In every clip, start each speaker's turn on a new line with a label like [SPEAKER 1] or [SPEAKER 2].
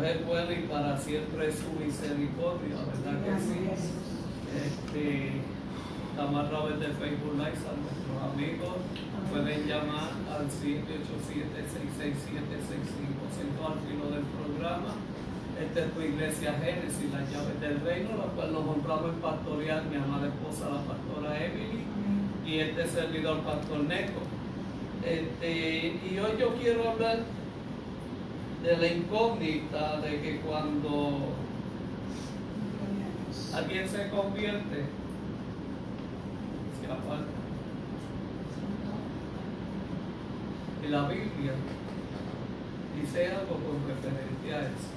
[SPEAKER 1] es bueno y para siempre es su misericordia, ¿verdad que sí? Estamos a través de Facebook Live, a nuestros amigos pueden llamar al 787-667-6500 al filo del programa. Esta es tu iglesia Génesis, las llaves del reino, la cual nos honramos en pastorear mi amada esposa, la pastora Emily, y este servidor, pastor Neco. Y hoy yo quiero hablar de la incógnita de que cuando alguien se convierte, se aparta. Y la Biblia dice algo con referencia a eso.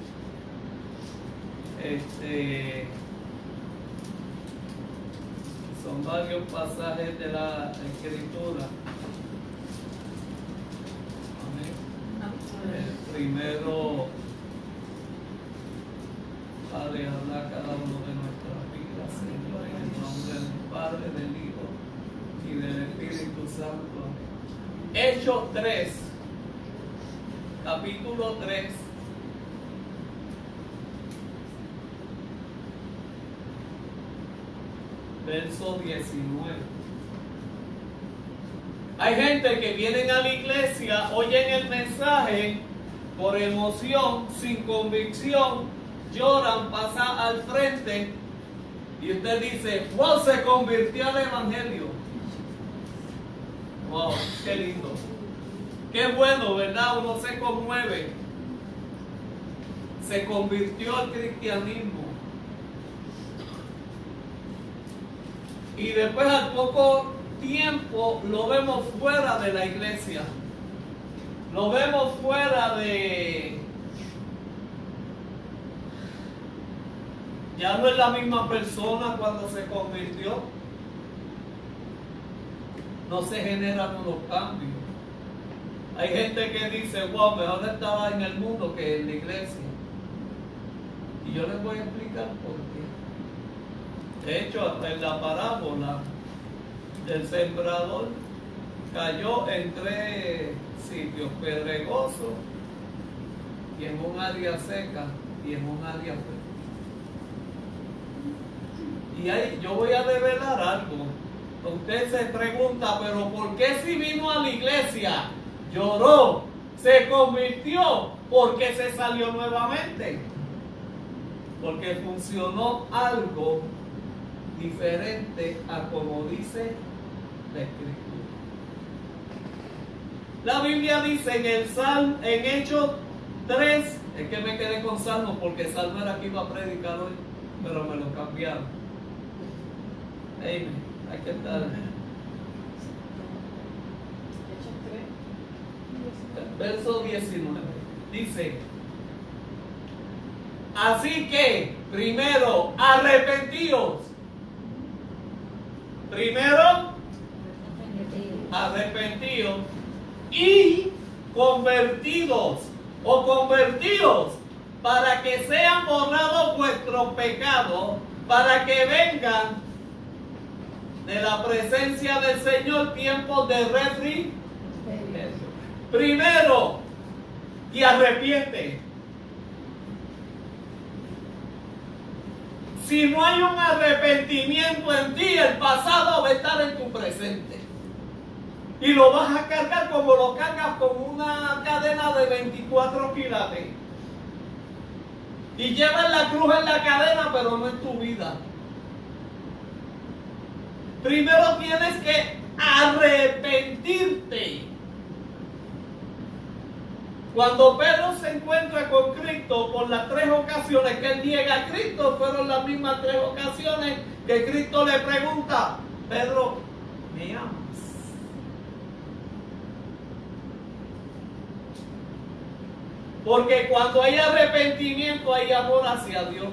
[SPEAKER 1] Son varios pasajes de la Escritura. El primero, Padre, habla a cada uno de nuestras vidas, Señor, en el nombre del Padre, del Hijo y del Espíritu Santo. Hechos 3, capítulo 3. Verso 19. Hay gente que vienen a la iglesia, oyen el mensaje por emoción, sin convicción, lloran, pasan al frente y usted dice, wow, se convirtió al evangelio. Wow, qué lindo. Qué bueno, ¿verdad? Uno se conmueve. Se convirtió al cristianismo. Y después al poco tiempo lo vemos fuera de la iglesia. Lo vemos fuera de... Ya no es la misma persona cuando se convirtió. No se generan unos cambios. Hay gente que dice, wow, mejor estaba en el mundo que en la iglesia. Y yo les voy a explicar por qué. De hecho, hasta en la parábola del sembrador cayó en 3 sitios pedregosos y en un área seca y en un área fértil. Y ahí yo voy a develar algo. Usted se pregunta, pero ¿por qué si vino a la iglesia, lloró, se convirtió, por qué se salió nuevamente? Porque funcionó algo diferente a como dice la Escritura. La Biblia dice en el Salmo, en Hechos 3, es que me quedé con Salmo porque Salmo era que iba a predicar hoy, pero me lo cambiaron. Amen. Hay que estar. Verso 19 dice: así que primero arrepentíos. Primero arrepentidos y convertidos o convertidos para que sean borrados vuestros pecados, para que vengan de la presencia del Señor tiempos de refrigerio. Primero, y arrepiente. Si no hay un arrepentimiento en ti, el pasado va a estar en tu presente. Y lo vas a cargar como lo cargas con una cadena de 24 quilates. Y llevas la cruz en la cadena, pero no en tu vida. Primero tienes que arrepentirte. Cuando Pedro se encuentra con Cristo por las 3 ocasiones que él niega a Cristo, fueron las mismas 3 ocasiones que Cristo le pregunta: Pedro, ¿me amas? Porque cuando hay arrepentimiento hay amor hacia Dios.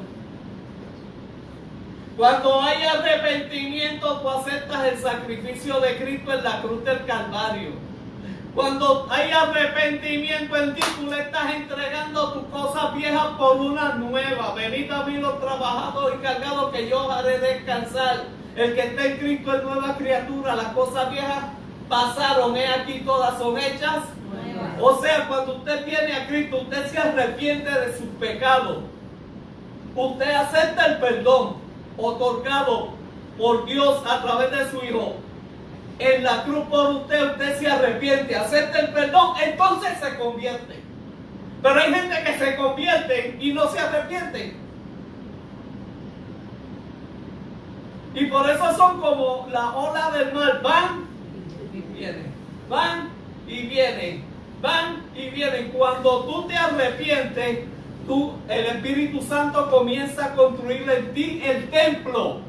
[SPEAKER 1] Cuando hay arrepentimiento, tú aceptas el sacrificio de Cristo en la cruz del Calvario. Cuando hay arrepentimiento en ti, tú le estás entregando tus cosas viejas por una nueva. Venid a mí los trabajados y cargados, que yo os haré descansar. El que está en Cristo es nueva criatura. Las cosas viejas pasaron, aquí todas son hechas nuevas. O sea, cuando usted viene a Cristo, usted se arrepiente de sus pecados. Usted acepta el perdón otorgado por Dios a través de su Hijo. En la cruz por usted se arrepiente, acepta el perdón, entonces se convierte. Pero hay gente que se convierte y no se arrepiente. Y por eso son como la ola del mar, van y vienen, van y vienen, van y vienen. Cuando tú te arrepientes, el Espíritu Santo comienza a construir en ti el templo.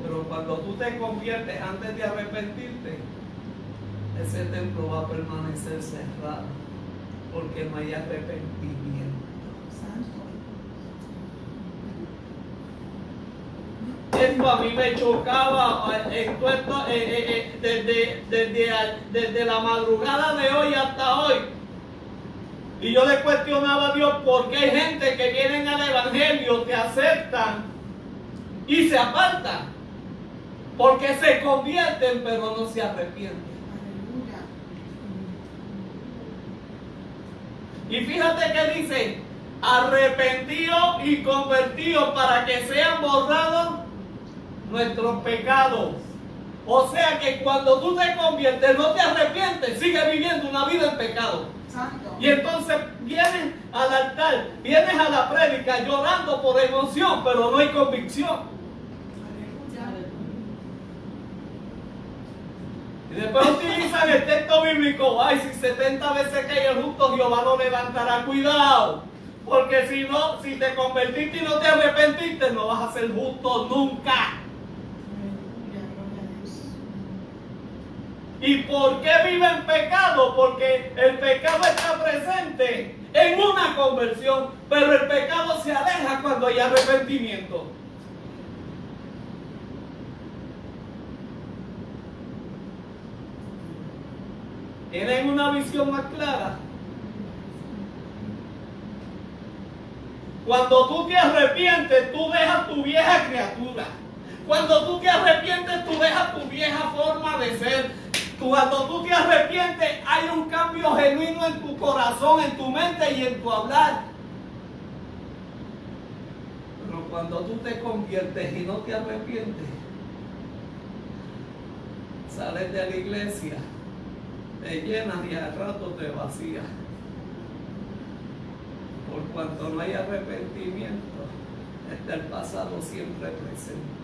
[SPEAKER 1] Pero cuando tú te conviertes antes de arrepentirte, ese templo va a permanecer cerrado, porque no hay arrepentimiento. Esto a mí me chocaba desde la madrugada de hoy hasta hoy. Y yo le cuestionaba a Dios por qué hay gente que vienen al Evangelio, te aceptan y se apartan. Porque se convierten pero no se arrepienten. Y fíjate que dice, arrepentidos y convertidos para que sean borrados nuestros pecados. O sea que cuando tú te conviertes, no te arrepientes, sigues viviendo una vida en pecado. Santo. Y entonces vienes al altar, vienes a la prédica llorando por emoción, pero no hay convicción. Y después utilizan el texto bíblico, ay, si 70 veces cae el justo, Jehová lo levantará. Cuidado, porque si te convertiste y no te arrepentiste, no vas a ser justo nunca. ¿Y por qué vive en pecado? Porque el pecado está presente en una conversión, pero el pecado se aleja cuando hay arrepentimiento. ¿Tienen una visión más clara? Cuando tú te arrepientes, tú dejas tu vieja criatura. Cuando tú te arrepientes, tú dejas tu vieja forma de ser. Cuando tú te arrepientes, hay un cambio genuino en tu corazón, en tu mente y en tu hablar. Pero cuando tú te conviertes y no te arrepientes, sales de la iglesia, te llenas y al rato te vacías. Por cuanto no hay arrepentimiento, está el pasado siempre presente.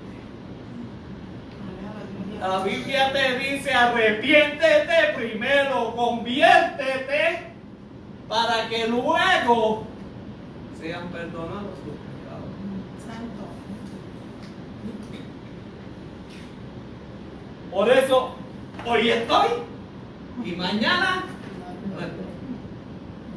[SPEAKER 1] La Biblia te dice, arrepiéntete primero, conviértete, para que luego sean perdonados tus pecados. Santo. Por eso, hoy estoy y mañana no estoy.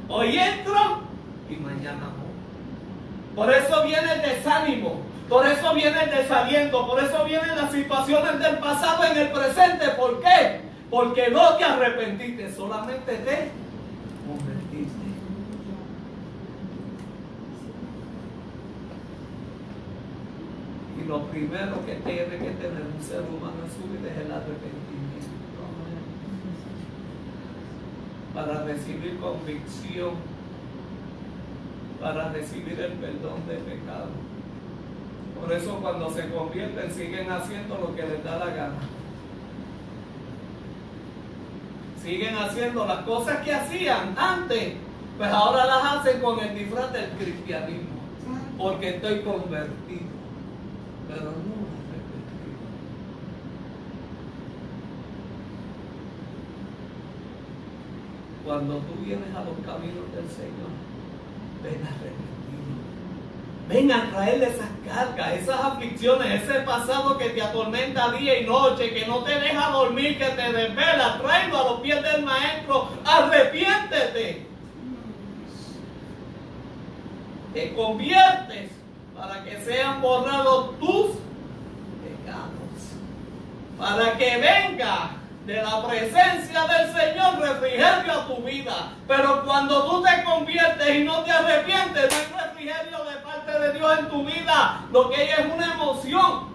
[SPEAKER 1] Hoy entro y mañana no. Por eso viene el desánimo. Por eso viene el desaliento, por eso vienen las situaciones del pasado en el presente. ¿Por qué? Porque no te arrepentiste, solamente te convertiste. Y lo primero que tiene que tener un ser humano en su vida es el arrepentimiento. Para recibir convicción, para recibir el perdón de pecado. Por eso cuando se convierten siguen haciendo lo que les da la gana. Siguen haciendo las cosas que hacían antes, pues ahora las hacen con el disfraz del cristianismo. Porque estoy convertido, pero no arrepentido. Cuando tú vienes a los caminos del Señor, ven arrepentido. Ven a traerle esas cargas, esas aflicciones, ese pasado que te atormenta día y noche, que no te deja dormir, que te desvela. Tráelo a los pies del Maestro. Arrepiéntete. Te conviertes para que sean borrados tus pecados. Para que venga de la presencia del Señor refrigerio a tu vida. Pero cuando tú te conviertes y no te arrepientes, no hay refrigerio de parte de Dios en tu vida. Lo que hay es una emoción.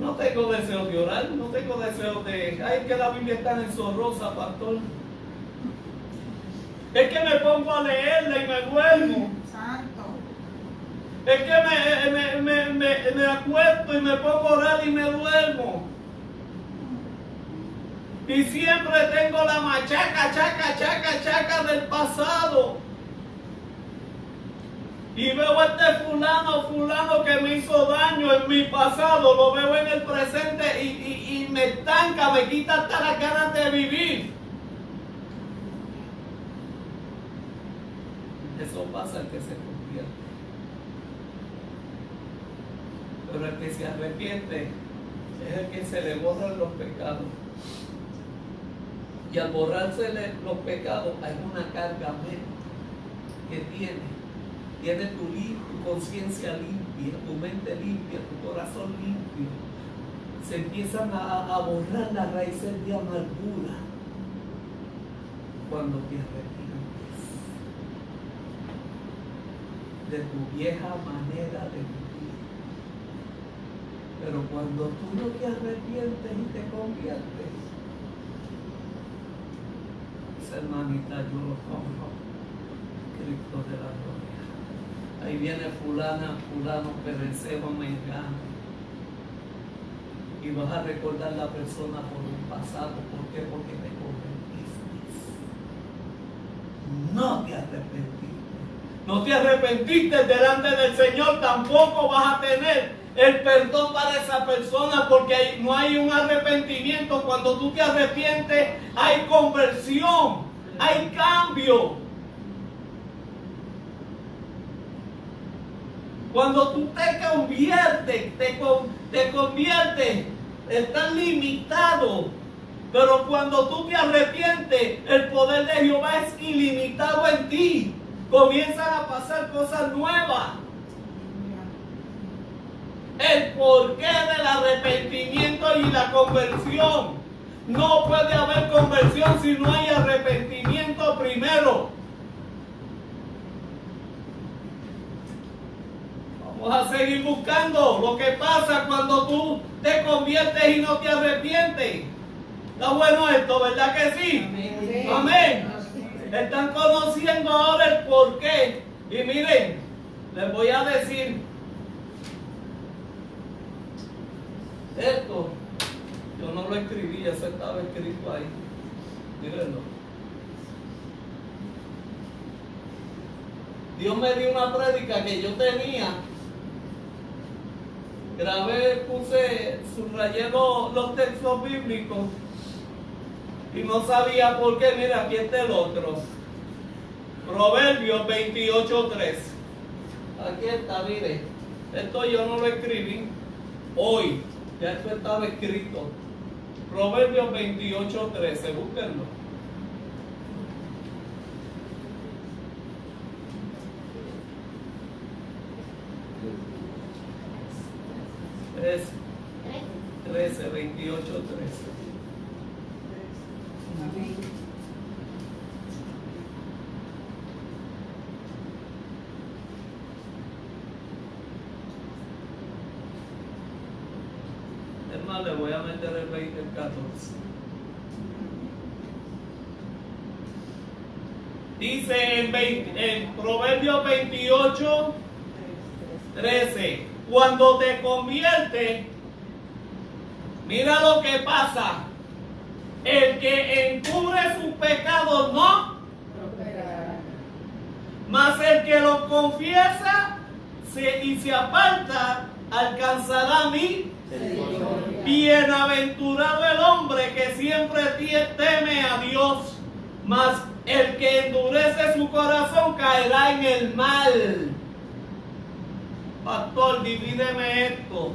[SPEAKER 1] no tengo deseo de orar, no tengo deseo de... Ay, que la Biblia está enzorrosa, pastor. Es que me pongo a leerla y me duermo.
[SPEAKER 2] Santo.
[SPEAKER 1] Es que me acuesto y me pongo a orar y me duermo. Y siempre tengo la machaca del pasado. Y veo a este fulano que me hizo daño en mi pasado, lo veo en el presente y me estanca, me quita hasta las ganas de vivir. Eso pasa al que se convierte. Pero el que se arrepiente es el que se le borran los pecados. Y al borrarse los pecados hay una carga menos que tiene tu conciencia limpia, tu mente limpia, tu corazón limpio. Se empiezan a borrar las raíces de amargura cuando te arrepientes de tu vieja manera de vivir. Pero cuando tú no te arrepientes y te conviertes, hermanita, yo lo compro. Cristo de la gloria. Ahí viene fulano, pereceo, mengano. Y vas a recordar la persona por un pasado. ¿Por qué? Porque te convertiste. No te arrepentiste. No te arrepentiste delante del Señor. Tampoco vas a tener el perdón para esa persona, porque no hay un arrepentimiento. Cuando tú te arrepientes, hay conversión, hay cambio. Cuando tú te conviertes, estás limitado. Pero cuando tú te arrepientes, el poder de Jehová es ilimitado en ti. Comienzan a pasar cosas nuevas. El porqué del arrepentimiento y la conversión. No puede haber conversión si no hay arrepentimiento primero. Vamos a seguir buscando lo que pasa cuando tú te conviertes y no te arrepientes. Está bueno esto, ¿verdad que sí? Amén. Amén. Están conociendo ahora el porqué. Y miren, les voy a decir. Esto, yo no lo escribí, eso estaba escrito ahí. Mírenlo. Dios me dio una prédica que yo tenía. Grabé, subrayé los textos bíblicos y no sabía por qué. Mira, aquí está el otro. Proverbios 28:3. Aquí está, mire. Esto yo no lo escribí hoy. Ya esto estaba escrito. Proverbios 28:13. Búsquenlo. Es 13, 28, 13. Es más, le voy a meter el 20, el 14. Dice en Proverbios 28, 13. Cuando te conviertes, mira lo que pasa. El que encubre sus pecados no prosperará, mas el que los confiesa y se aparta alcanzará mi misericordia. Bienaventurado el hombre que siempre teme a Dios, mas el que endurece su corazón caerá en el mal. Pastor, divídeme esto.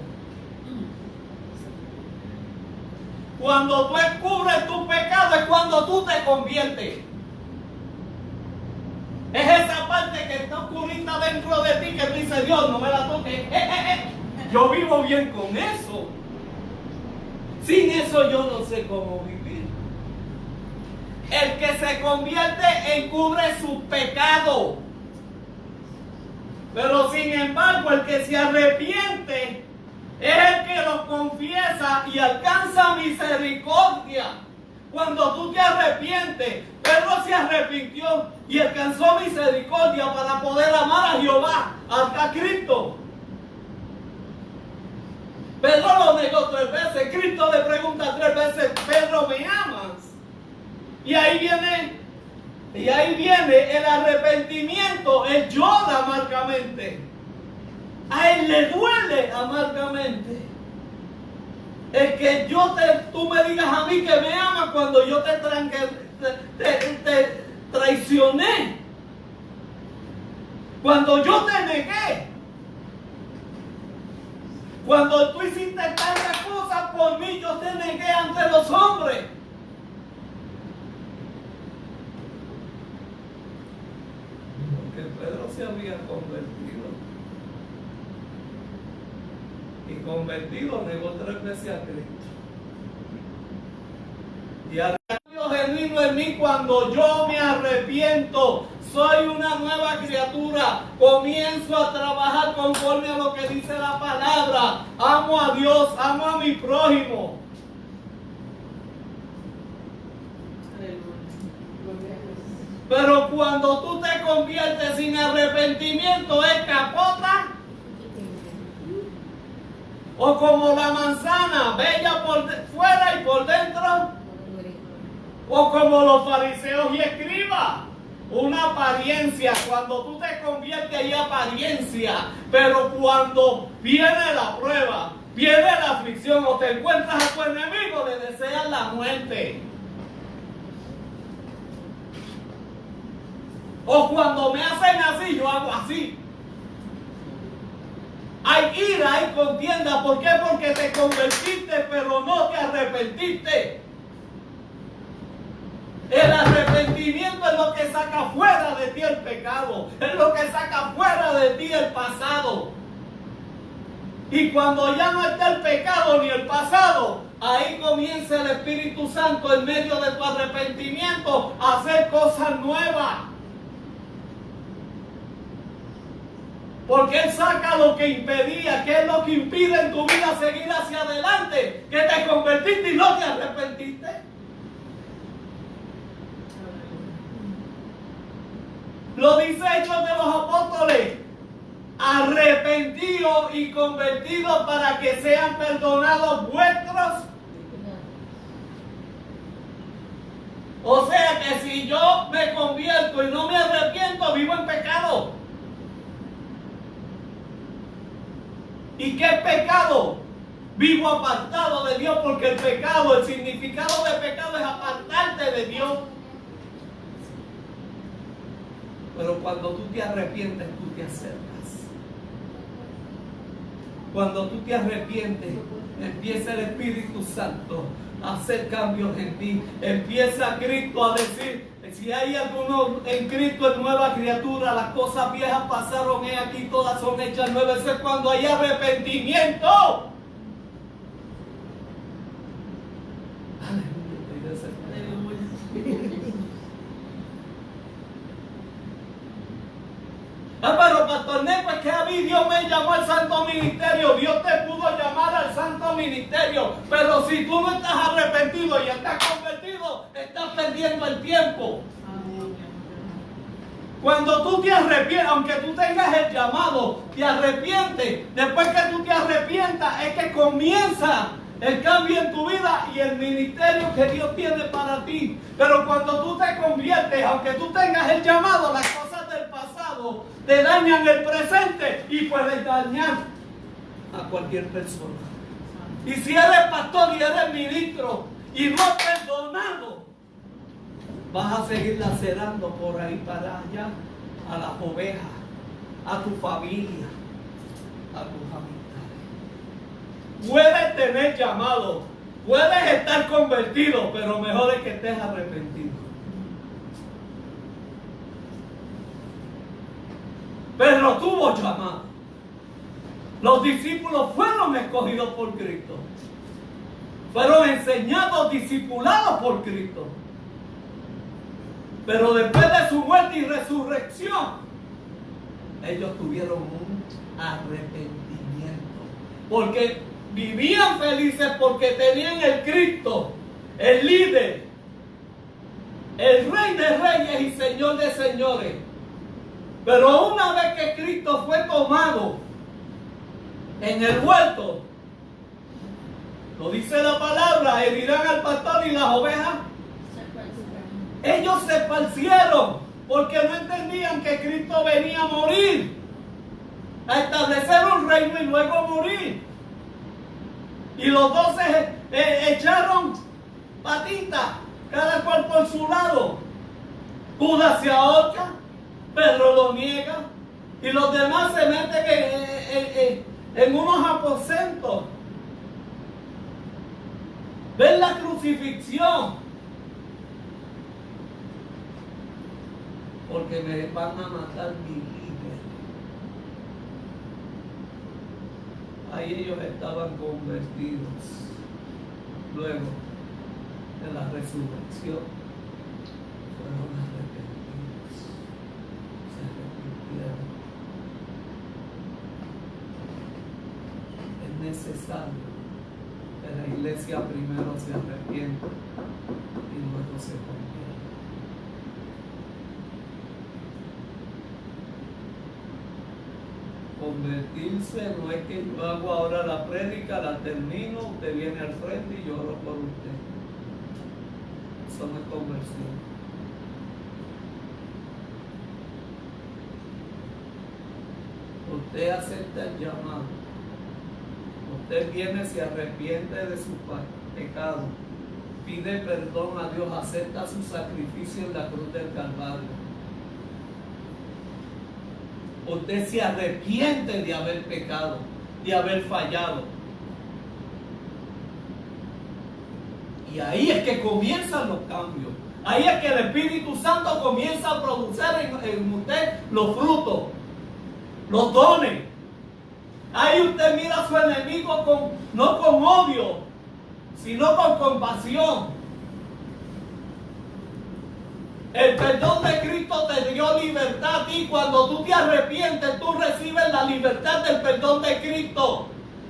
[SPEAKER 1] Cuando tú descubres tu pecado es cuando tú te conviertes. Es esa parte que está oscurita dentro de ti que tú dices, Dios, no me la toques. Yo vivo bien con eso. Sin eso yo no sé cómo vivir. El que se convierte encubre su pecado. Pero sin embargo, el que se arrepiente es el que lo confiesa y alcanza misericordia. Cuando tú te arrepientes, Pedro se arrepintió y alcanzó misericordia para poder amar a Jehová, a Cristo. Pedro lo negó 3 veces. Cristo le pregunta 3 veces: Pedro, ¿me amas? Y ahí viene el arrepentimiento. Él llora amargamente. A él le duele amargamente. El que tú me digas a mí que me amas cuando yo te traicioné. Cuando yo te negué. Cuando tú hiciste tantas cosas por mí, yo te negué ante los hombres. Porque Pedro se había convertido. Y convertido negó 3 veces a Cristo. Y al cambio genuino en mí cuando yo me arrepiento. Soy una nueva criatura. Comienzo a trabajar conforme a lo que dice la palabra. Amo a Dios, amo a mi prójimo. Pero cuando tú te conviertes sin arrepentimiento, es capota. O como la manzana, bella por fuera y por dentro. O como los fariseos y escribas. Una apariencia. Cuando tú te conviertes hay apariencia. Pero cuando viene la prueba, viene la aflicción o te encuentras a tu enemigo, le deseas la muerte. O cuando me hacen así, yo hago así. Hay ira, hay contienda. ¿Por qué? Porque te convertiste, pero no te arrepentiste. El arrepentimiento es lo que saca fuera de ti el pecado. Es lo que saca fuera de ti el pasado. Y cuando ya no está el pecado ni el pasado, ahí comienza el Espíritu Santo en medio de tu arrepentimiento a hacer cosas nuevas. Porque Él saca lo que impedía. ¿Qué es lo que impide en tu vida seguir hacia adelante? Que te convertiste y no te arrepentiste. Lo dice Hechos de los Apóstoles: arrepentidos y convertidos para que sean perdonados vuestros. O sea que si yo me convierto y no me arrepiento, vivo en pecado. ¿Y qué es pecado? Vivo apartado de Dios, porque el pecado, el significado de pecado es apartarte de Dios. Pero cuando tú te arrepientes, tú te acercas. Cuando tú te arrepientes, empieza el Espíritu Santo a hacer cambios en ti. Empieza Cristo a decir: si hay alguno en Cristo es nueva criatura, las cosas viejas pasaron, he aquí todas son hechas nuevas. Eso es cuando hay arrepentimiento. Pero Pastor Neco, es que a mí Dios me llamó al santo ministerio. Dios te pudo llamar al santo ministerio, pero si tú no estás arrepentido y estás convertido, estás perdiendo el tiempo. Cuando tú te arrepientes, aunque tú tengas el llamado, te arrepientes. Después que tú te arrepientas, es que comienza el cambio en tu vida y el ministerio que Dios tiene para ti. Pero cuando tú te conviertes, aunque tú tengas el llamado, las cosas del pasado te dañan el presente y puedes dañar a cualquier persona. Y si eres pastor y eres ministro y no has perdonado, vas a seguir lacerando por ahí para allá a las ovejas, a tu familia, a tus amistades. Puedes tener llamado, puedes estar convertido, pero mejor es que estés arrepentido. Pedro tuvo llamado. Los discípulos fueron escogidos por Cristo. Fueron enseñados, discipulados por Cristo. Pero después de su muerte y resurrección, ellos tuvieron un arrepentimiento. Porque vivían felices porque tenían el Cristo, el líder, el Rey de Reyes y Señor de Señores. Pero una vez que Cristo fue tomado en el huerto, lo dice la palabra, herirán al pastor y las ovejas. Ellos se esparcieron porque no entendían que Cristo venía a morir, a establecer un reino y luego morir. Y los 12 echaron patitas, cada cual por su lado. Judas se ahorca, Pedro lo niega, y los demás se meten en unos aposentos. Ven la crucifixión, porque me van a matar mi líder. Ahí ellos estaban convertidos. Luego de la resurrección fueron arrepentidos, se arrepintieron. Es necesario que la iglesia primero se arrepienta y luego se convierta. Convertirse no es que yo hago ahora la prédica, la termino, usted viene al frente y yo oro por usted. Eso no es conversión. Usted acepta el llamado. Usted viene, se arrepiente de su pecado, pide perdón a Dios, acepta su sacrificio en la cruz del Calvario. Usted se arrepiente de haber pecado, de haber fallado. Y ahí es que comienzan los cambios. Ahí es que el Espíritu Santo comienza a producir en usted los frutos, los dones. Ahí usted mira a su enemigo no con odio, sino con compasión. El perdón de Cristo te dio libertad a ti. Cuando tú te arrepientes, tú recibes la libertad del perdón de Cristo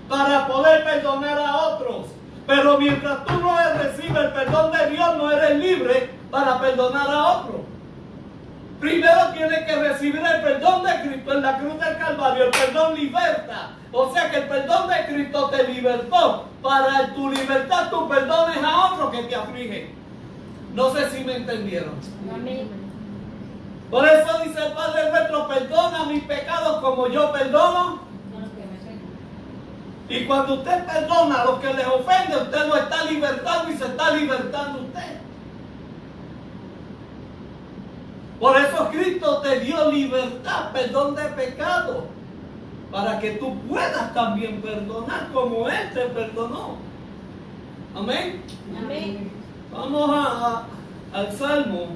[SPEAKER 1] para poder perdonar a otros. Pero mientras tú no recibes el perdón de Dios, no eres libre para perdonar a otros. Primero tienes que recibir el perdón de Cristo en la cruz del Calvario. El perdón liberta. O sea que el perdón de Cristo te libertó. Para tu libertad tú perdones a otros que te afligen. No sé si me entendieron.
[SPEAKER 2] Amén.
[SPEAKER 1] Por eso dice el Padre nuestro, perdona mis pecados como yo perdono. Y cuando usted perdona a los que les ofende, usted lo está libertando y se está libertando usted. Por eso Cristo te dio libertad, perdón de pecado, para que tú puedas también perdonar como Él te perdonó. Amén.
[SPEAKER 2] Amén.
[SPEAKER 1] Vamos al Salmo.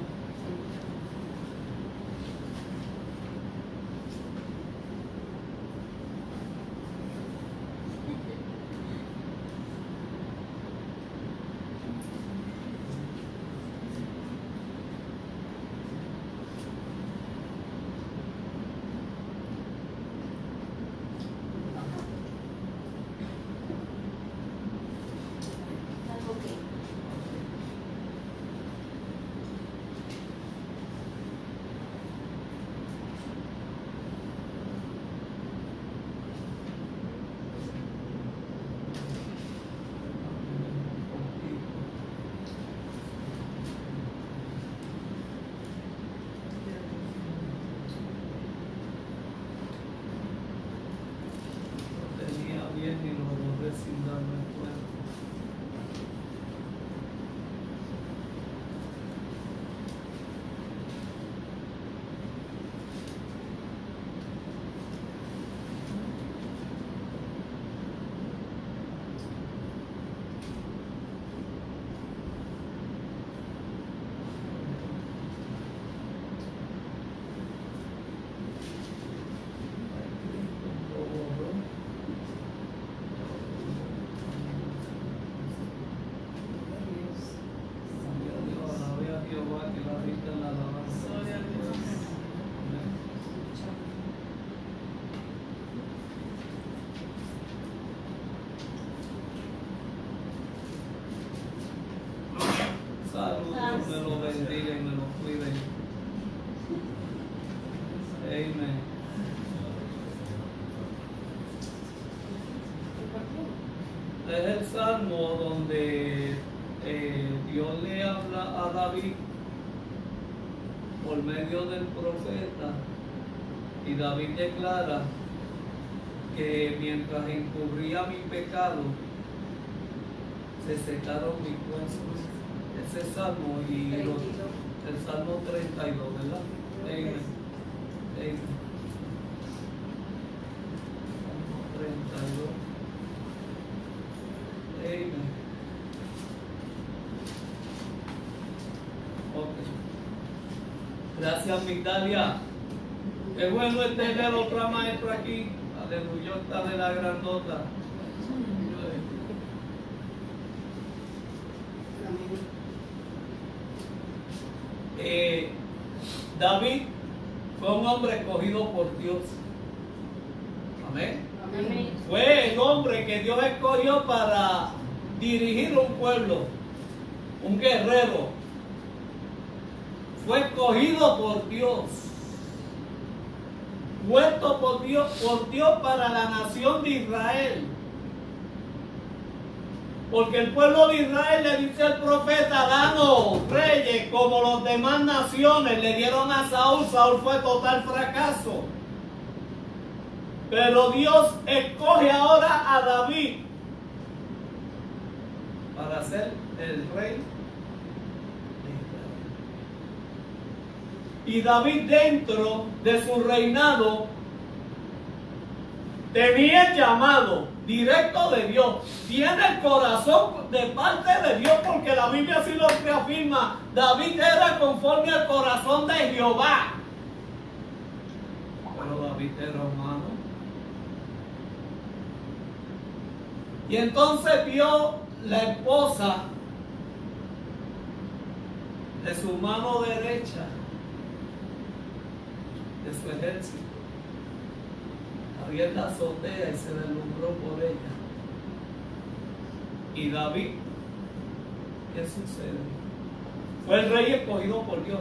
[SPEAKER 1] Amen. Es el salmo donde Dios le habla a David por medio del profeta, y David declara que mientras encubría mi pecado se secaron mis huesos. Ese salmo y el salmo 32, ¿verdad? Amen. Amen. Salmo 32. Amen. Okay. Gracias, Migdalia. Qué bueno es tener otra maestra aquí. Aleluya, está de la grandota. David fue un hombre escogido por Dios. Amén.
[SPEAKER 2] Amén.
[SPEAKER 1] Fue el hombre que Dios escogió para dirigir un pueblo, un guerrero. Fue escogido por Dios, puesto por Dios para la nación de Israel. Porque el pueblo de Israel le dice al profeta: danos reyes como los demás naciones. Le dieron a Saúl, Saúl fue total fracaso. Pero Dios escoge ahora a David para ser el rey de Israel. Y David, dentro de su reinado, tenía el llamado directo de Dios. Tiene el corazón de parte de Dios, porque la Biblia así lo reafirma. David era conforme al corazón de Jehová. Pero David era humano. Y entonces vio la esposa de su mano derecha, de su ejército, había en la azotea, y se deslumbró por ella. Y David, ¿qué sucede? Fue el rey escogido por Dios.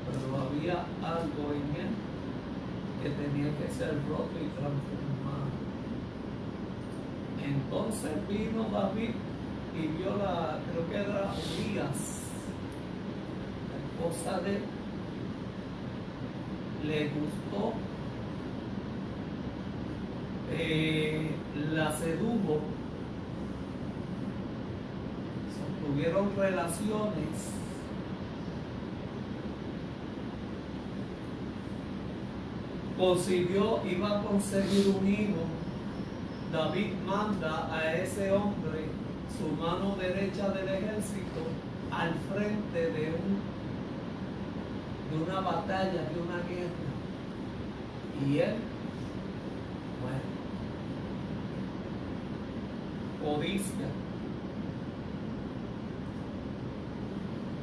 [SPEAKER 1] Pero había algo en él que tenía que ser roto y transformado. Entonces vino David y vio creo que era Urias, la esposa de él. Le gustó, la sedujo, tuvieron relaciones. Consiguió, iba a conseguir un hijo. David manda a ese hombre, su mano derecha del ejército, al frente de una batalla, de una guerra. Y él, bueno, codicia,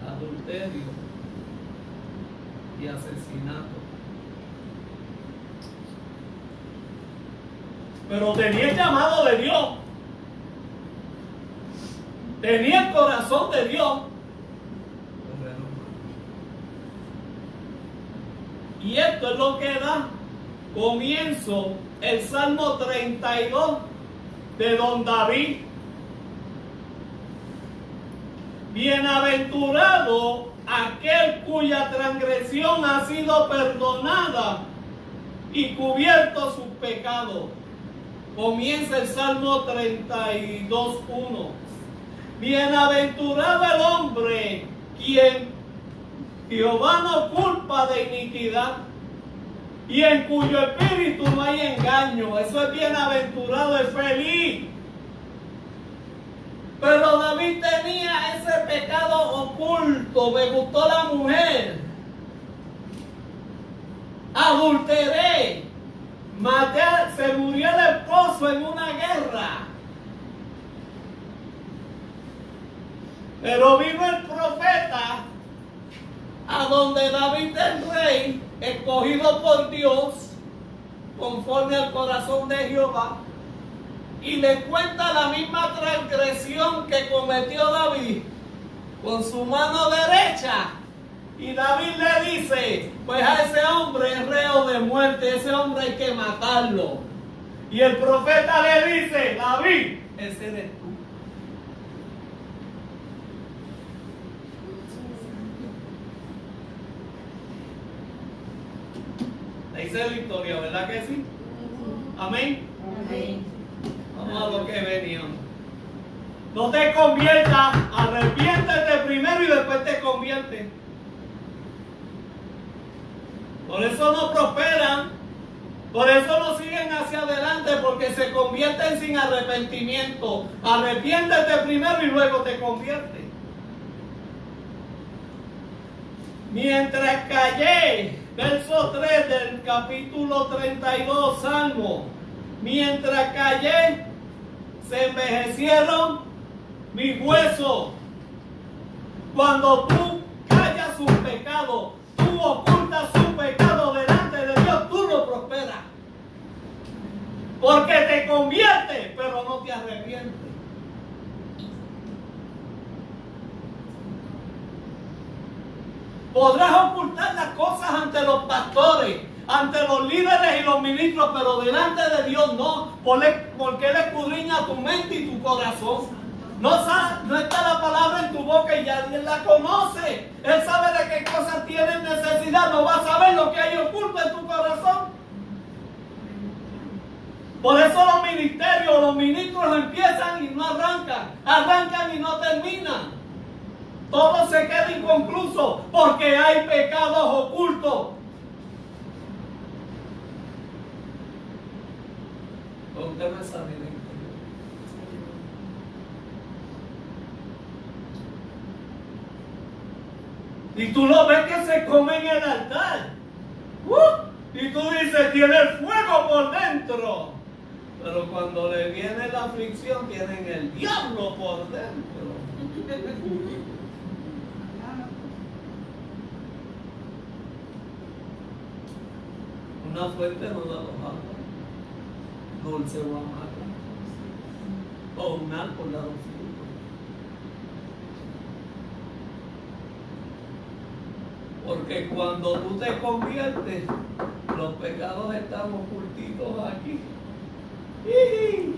[SPEAKER 1] adulterio y asesinato. Pero tenía el llamado de Dios, tenía el corazón de Dios. Y esto es lo que da comienzo el Salmo 32 de don David. Bienaventurado aquel cuya transgresión ha sido perdonada y cubierto sus pecados. Comienza el Salmo 32:1. Bienaventurado el hombre quien Jehová no culpa de iniquidad y en cuyo espíritu no hay engaño. Eso es bienaventurado, es feliz. Pero David tenía ese pecado oculto. Me gustó la mujer, adulteré, maté, se murió el esposo en una guerra. Pero vino el profeta a donde David el rey, escogido por Dios, conforme al corazón de Jehová, y le cuenta la misma transgresión que cometió David, con su mano derecha. Y David le dice, pues a ese hombre es reo de muerte, ese hombre hay que matarlo. Y el profeta le dice, David, ese eres tú. Le dice victoria, ¿verdad que sí? Amén.
[SPEAKER 2] Amén.
[SPEAKER 1] Vamos a lo que veníamos. No te conviertas, arrepiéntete primero y después te conviertes. Por eso no prosperan, por eso no siguen hacia adelante, porque se convierten sin arrepentimiento. Arrepiéntete primero y luego te conviertes. Mientras callé, verso 3 del capítulo 32, Salmo. Mientras callé, se envejecieron mis huesos. Cuando tú callas un pecado, tú ocultas un pecado delante de Dios, tú no prosperas. Porque te conviertes, pero no te arrepientes. Podrás ocultar las cosas ante los pastores, ante los líderes y los ministros, pero delante de Dios no, porque Él escudriña tu mente y tu corazón. No está la palabra en tu boca y ya Él la conoce. Él sabe de qué cosas tienes necesidad, no vas a saber lo que hay oculto en tu corazón. Por eso los ministerios, los ministros empiezan y no arrancan y no terminan. Todo se queda inconcluso porque hay pecados ocultos. ¿Dónde me sale el interior? Y tú lo ves que se come en el altar. Y tú dices, tiene el fuego por dentro. Pero cuando le viene la aflicción, tienen el diablo por dentro. Una fuente no da los agua, dulce o amarga, o un árbol da los frutos. Porque cuando tú te conviertes, los pecados están ocultitos aquí. Pero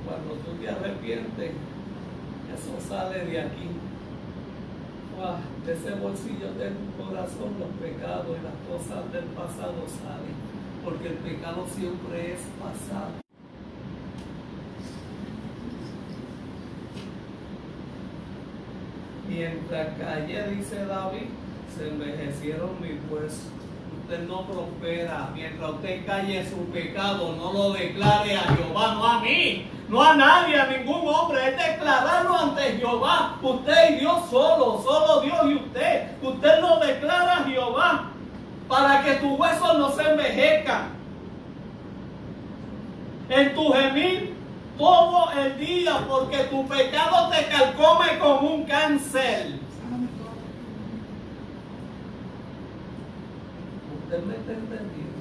[SPEAKER 1] cuando tú te arrepientes, eso sale de aquí. De ese bolsillo de tu corazón los pecados y las cosas del pasado salen, porque el pecado siempre es pasado. Mientras callé, dice David, se envejecieron mis huesos. Usted no prospera mientras usted calle su pecado, no lo declare a Jehová, no a mí, no a nadie, a ningún hombre, es declararlo ante Jehová, usted y Dios solo Dios y usted lo declara a Jehová, para que tus huesos no se envejezcan. En tu gemir todo el día, porque tu pecado te carcome como un cáncer. Usted me está entendiendo.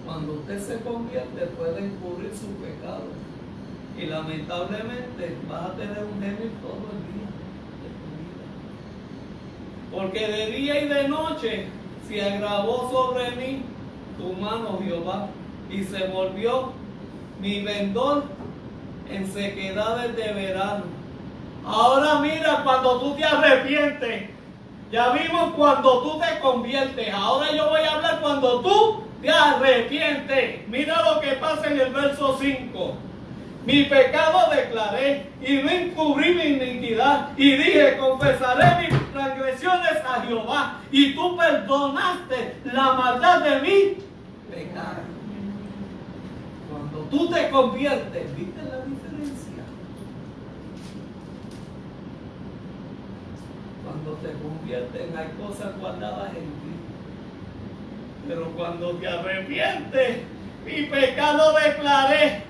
[SPEAKER 1] Cuando usted se convierte, puede encubrir su pecado. Y lamentablemente vas a tener un gemir todo el día de tu vida. Porque de día y de noche se agravó sobre mí tu mano, Jehová, y se volvió mi vendor en sequedades de verano. Ahora mira, cuando tú te arrepientes, ya vimos cuando tú te conviertes. Ahora yo voy a hablar cuando tú te arrepientes. Mira lo que pasa en el verso 5. Mi pecado declaré y no encubrí mi iniquidad. Y dije, confesaré mis transgresiones a Jehová. Y tú perdonaste la maldad de mi pecado. Cuando tú te conviertes, ¿viste la diferencia? Cuando te conviertes hay cosas guardadas en ti. Pero cuando te arrepientes, mi pecado declaré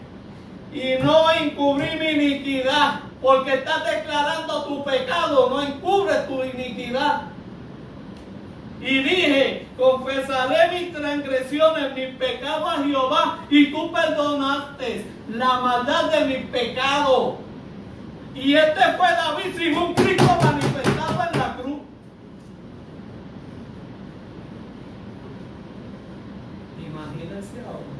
[SPEAKER 1] y no encubrí mi iniquidad, porque estás declarando tu pecado, no encubres tu iniquidad. Y dije, confesaré mis transgresiones, mis pecados a Jehová, y tú perdonaste la maldad de mi pecado. Y este fue David sin un Cristo manifestado en la cruz. Imagínense ahora.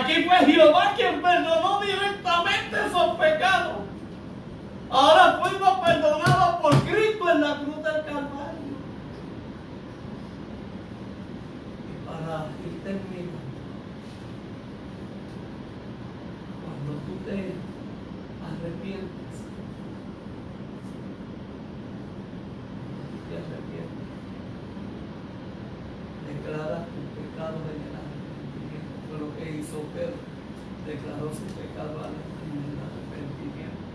[SPEAKER 1] Aquí fue Jehová quien perdonó directamente esos pecados. Ahora fuimos perdonados por Cristo en la cruz del Calvario. Y para ir terminando, cuando tú te arrepientes, declaras tus pecados en el arrepentimiento. Fue lo que hizo Pedro, declaró su pecado en el arrepentimiento.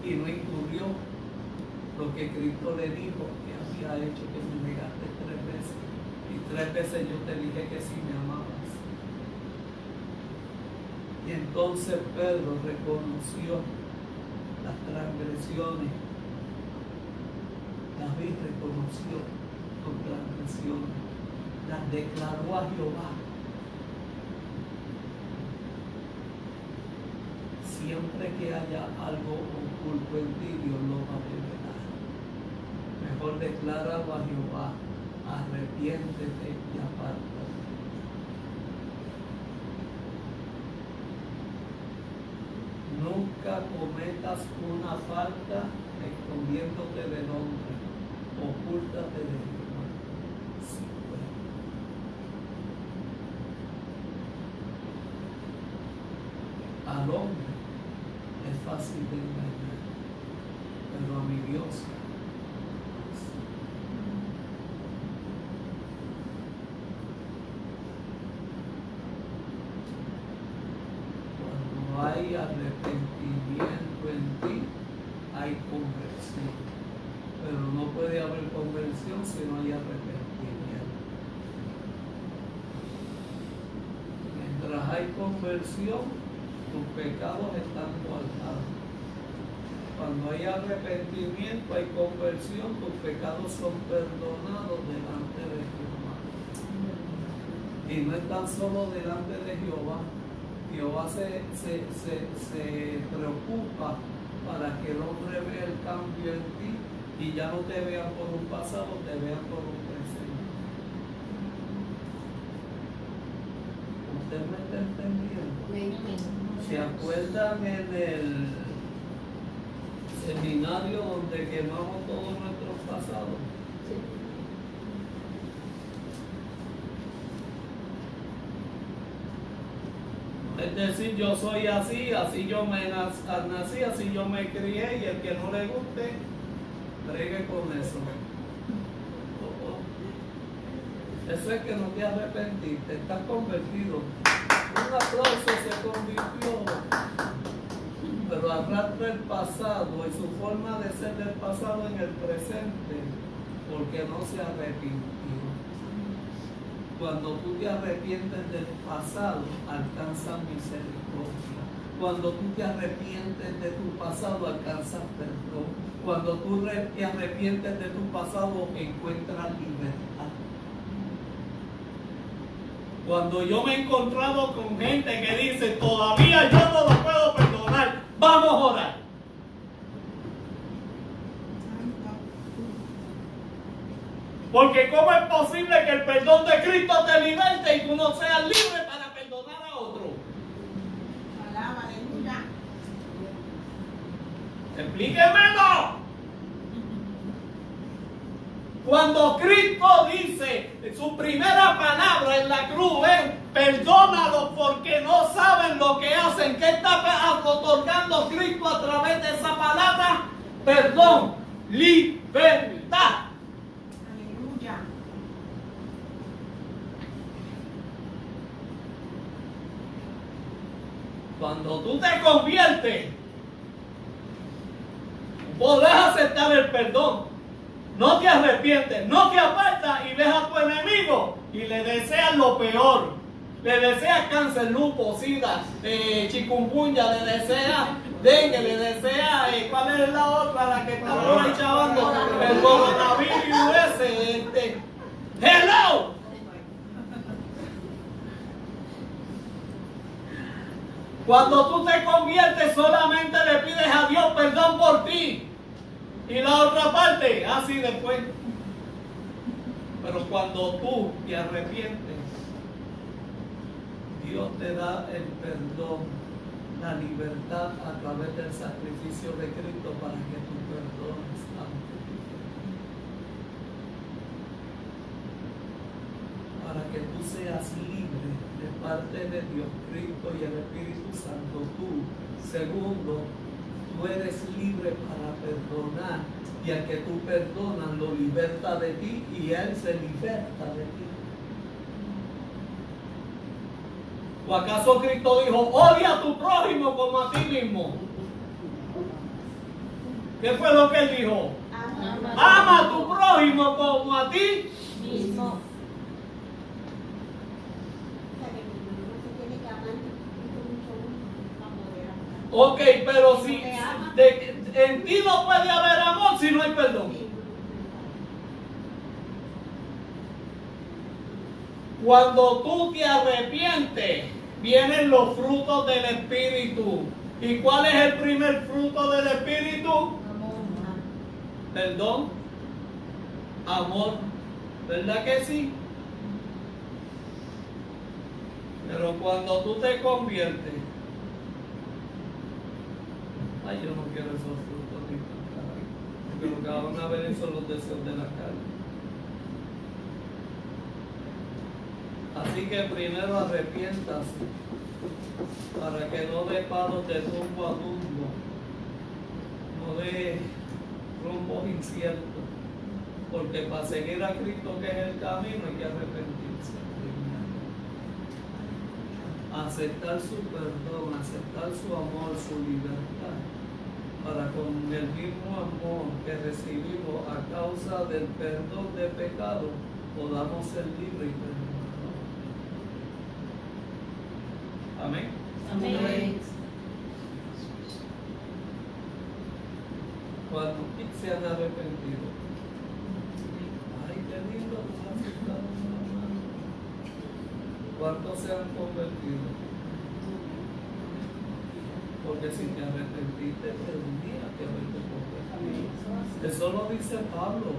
[SPEAKER 1] Y no incurrió lo que Cristo le dijo que había hecho, que me negaste 3 veces. Y 3 veces yo te dije que sí me amabas. Y entonces Pedro reconoció las transgresiones. David reconoció sus transgresiones. Las declaró a Jehová. Siempre que haya algo oculto en ti, Dios lo va a revelar. Mejor decláralo a Jehová. Arrepiéntete y apártate. Nunca cometas una falta escondiéndote del hombre. Ocúltate de Jehová. Sí, bueno. Al hombre es fácil de engañar, pero a mi Dios cuando hay arrepentimiento en ti, hay conversión, pero no puede haber conversión si no hay arrepentimiento. Mientras hay conversión, tus pecados están guardados. Cuando hay arrepentimiento, hay conversión, tus pecados son perdonados delante de Jehová. Y no es tan solo delante de Jehová. Jehová se preocupa para que el hombre vea el cambio en ti y ya no te vean por un pasado, te vean por un presente. ¿Usted me está entendiendo? ¿Se acuerdan en el seminario donde quemamos todos nuestros pasados? Sí. Es decir, yo soy así, así yo me nací, así yo me crié, y el que no le guste, bregue con eso. Eso es que no te arrepentiste, estás convertido. Un aplauso, se convirtió, pero arrastra el pasado y su forma de ser del pasado en el presente, porque no se arrepintió. Cuando tú te arrepientes del pasado, alcanzas misericordia. Cuando tú te arrepientes de tu pasado, alcanzas perdón. Cuando tú te arrepientes de tu pasado, encuentras libertad. Cuando yo me he encontrado con gente que dice, todavía yo no lo puedo perdonar, vamos a orar. Porque ¿cómo es posible que el perdón de Cristo te liberte y tú no seas libre para perdonar a otro?
[SPEAKER 2] Alaba, aleluya.
[SPEAKER 1] Explíquemelo. Cuando Cristo dice, su primera palabra en la cruz es, perdónalos porque no saben lo que hacen. ¿Qué está otorgando Cristo a través de esa palabra? Perdón, libertad.
[SPEAKER 2] Aleluya.
[SPEAKER 1] Cuando tú te conviertes, podés aceptar el perdón. No te arrepientes, no te apartas y ves a tu enemigo y le deseas lo peor. Le deseas cáncer, lupus, sida, chikungunya, le deseas dengue, le deseas, ¿cuál es la otra? La que está por ahí chavando, el coronavirus ese, Cuando tú te conviertes, solamente le pides a Dios perdón por ti. Y la otra parte, así después. Pero cuando tú te arrepientes, Dios te da el perdón, la libertad a través del sacrificio de Cristo para que tú perdones ante Dios. Para que tú seas libre de parte de Dios, Cristo y el Espíritu Santo. Tú, segundo, tú eres libre para perdonar. Y al que tú perdonas, lo liberta de ti y Él se liberta de ti. ¿O acaso Cristo dijo, odia a tu prójimo como a ti mismo? ¿Qué fue lo que Él dijo? Ama a tu prójimo como a ti
[SPEAKER 3] mismo.
[SPEAKER 1] Ok, pero si en ti no puede haber amor si no hay perdón. Cuando tú te arrepientes, vienen los frutos del Espíritu. ¿Y cuál es el primer fruto del Espíritu?
[SPEAKER 3] Amor.
[SPEAKER 1] Perdón, amor. ¿Verdad que sí? Pero cuando tú te conviertes, ay, yo no quiero esos frutos ni tan porque lo que van a ver son los deseos de la carne. Así que primero arrepiéntase para que no dé palos de tumbo a tumbo, no dé rumbos inciertos, porque para seguir a Cristo, que es el camino, hay que arrepentirse. Aceptar su perdón, aceptar su amor, su libertad, para con el mismo amor que recibimos a causa del perdón de pecado, podamos ser libres y perdonados. Amén.
[SPEAKER 3] Amén.
[SPEAKER 1] Cuando se han arrepentido. Ay, qué lindo, nos ha aceptado una mano. ¿Cuántos se han convertido? Porque si te arrepentiste, tendrías que haberte convertido. Eso lo dice Pablo.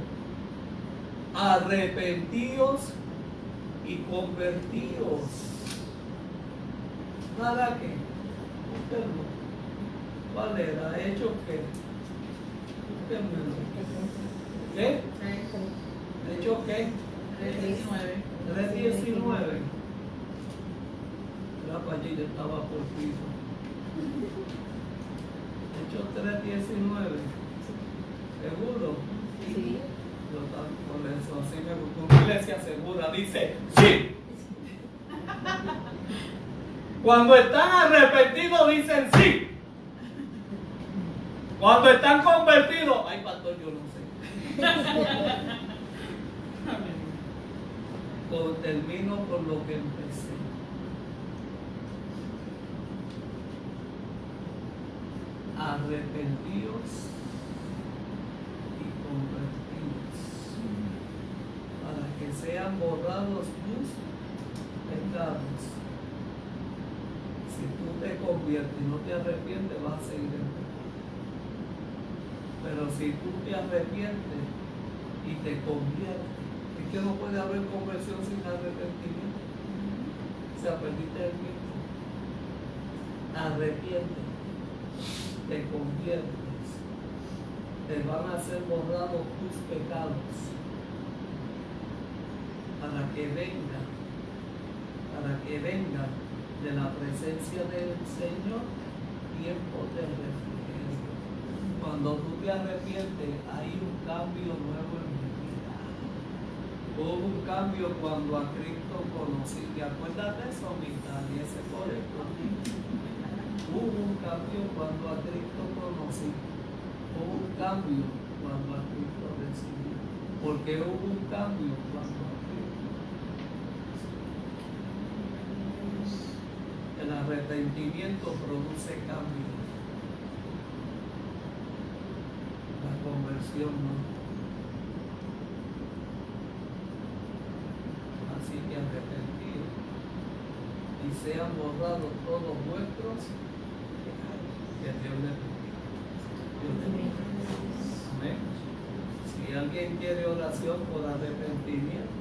[SPEAKER 1] Arrepentíos y convertíos. ¿Para qué? Búsquenlo. ¿Cuál era? ¿Hecho qué? Búsquenmelo. ¿Qué? ¿Hecho qué? 3:19. La pallilla estaba por piso. Hechos 3:19. ¿Seguro?
[SPEAKER 3] Sí.
[SPEAKER 1] Yo por eso, así me gustó. Una iglesia segura dice sí. Cuando están arrepentidos dicen sí. Cuando están convertidos, ay pastor, yo no sé. Termino por lo que empecé. Arrepentidos y convertidos para que sean borrados tus pecados. Si tú te conviertes y no te arrepientes, vas a seguir en pecado. Pero si tú te arrepientes y te conviertes, es que no puede haber conversión sin arrepentimiento. O sea, perdiste el tiempo. Arrepientes, te conviertes, te van a ser borrados tus pecados para que venga de la presencia del Señor tiempo de refrigerio. Cuando tú te arrepientes, hay un cambio nuevo en mi vida. Hubo un cambio cuando a Cristo conocí. ¿Te acuerdas de eso, Mital? Y ese correcto. Hubo un cambio cuando a Cristo conocí. Hubo un cambio cuando a Cristo recibí. Porque hubo un cambio cuando a Cristo conocí. El arrepentimiento produce cambio. La conversión no. Así que arrepentido y y sean borrados todos vuestros que Dios les bendiga. Dios les bendiga. Amén. Si alguien quiere oración por arrepentimiento.